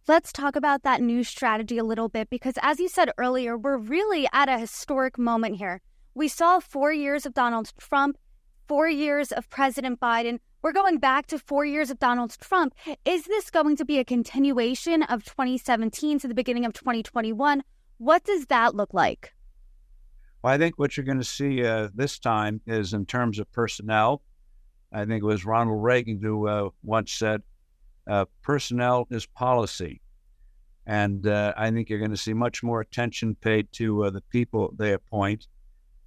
Let's talk about that new strategy a little bit, because as you said earlier, we're really at a historic moment here. We saw 4 years of Donald Trump, 4 years of President Biden. We're going back to 4 years of Donald Trump. Is this going to be a continuation of 2017 to the beginning of 2021? What does that look like? Well, I think what you're going to see this time is in terms of personnel. I think it was Ronald Reagan who once said, personnel is policy. And I think you're going to see much more attention paid to the people they appoint.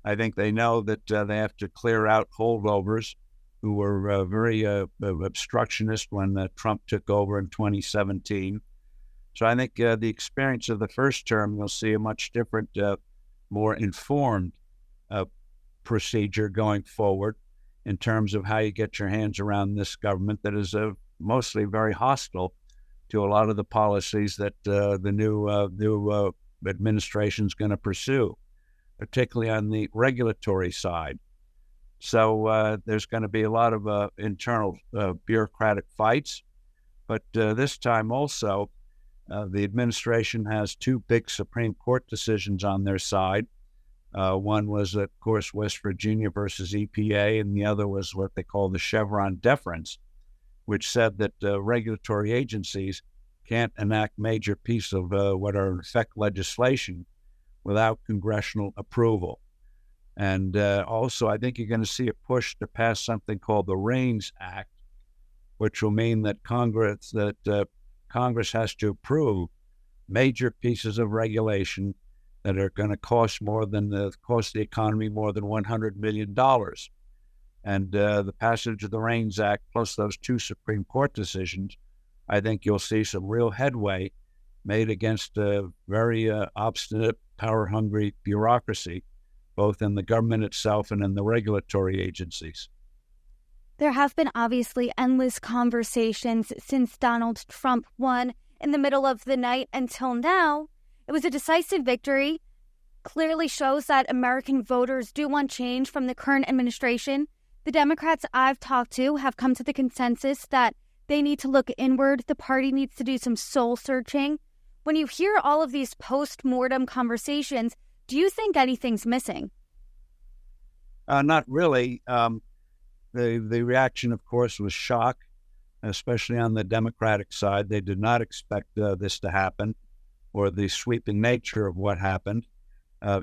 I think they know that they have to clear out holdovers who were very obstructionist when Trump took over in 2017. So I think the experience of the first term, you'll see a much different, more informed procedure going forward in terms of how you get your hands around this government that is mostly very hostile to a lot of the policies that the new administration is going to pursue, particularly on the regulatory side. So there's going to be a lot of internal bureaucratic fights. But this time also, the administration has two big Supreme Court decisions on their side. One was, of course, West Virginia versus EPA, and the other was what they call the Chevron deference, which said that regulatory agencies can't enact major pieces of what are in effect legislation without congressional approval. And also, I think you're going to see a push to pass something called the REINS Act, which will mean that Congress has to approve major pieces of regulation that are going to cost the economy more than $100 million. And the passage of the REINS Act, plus those two Supreme Court decisions, I think you'll see some real headway made against a very obstinate, power-hungry bureaucracy, both in the government itself and in the regulatory agencies. There have been obviously endless conversations since Donald Trump won in the middle of the night until now. It was a decisive victory, clearly shows that American voters do want change from the current administration. The Democrats I've talked to have come to the consensus that they need to look inward. The party needs to do some soul searching. When you hear all of these post-mortem conversations, do you think anything's missing? Not really. The reaction, of course, was shock, especially on the Democratic side. They did not expect this to happen, or the sweeping nature of what happened.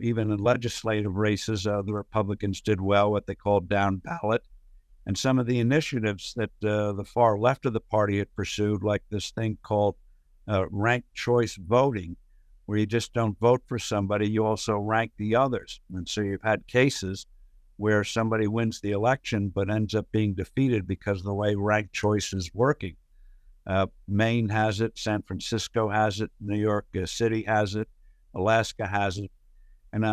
Even in legislative races, the Republicans did well, what they called down ballot. And some of the initiatives that the far left of the party had pursued, like this thing called ranked choice voting, where you just don't vote for somebody, you also rank the others. And so you've had cases where somebody wins the election but ends up being defeated because of the way ranked choice is working. Maine has it, San Francisco has it, New York City has it, Alaska has it, and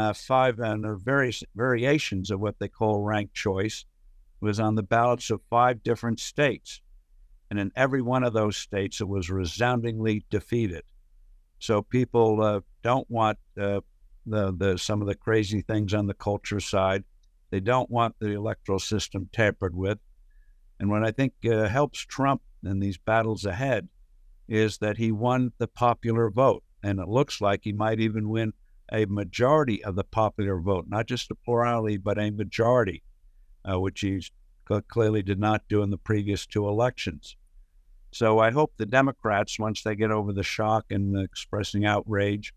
various variations of what they call ranked choice was on the ballots of 5 different states. And in every one of those states, it was resoundingly defeated. So people don't want some of the crazy things on the culture side. They don't want the electoral system tampered with. And what I think helps Trump in these battles ahead is that he won the popular vote. And it looks like he might even win a majority of the popular vote, not just a plurality, but a majority, which he clearly did not do in the previous 2 elections. So I hope the Democrats, once they get over the shock and expressing outrage,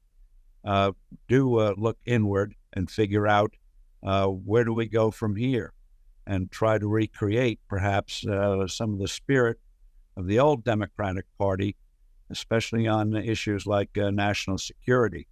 do look inward and figure out where do we go from here, and try to recreate perhaps some of the spirit of the old Democratic Party, especially on issues like national security.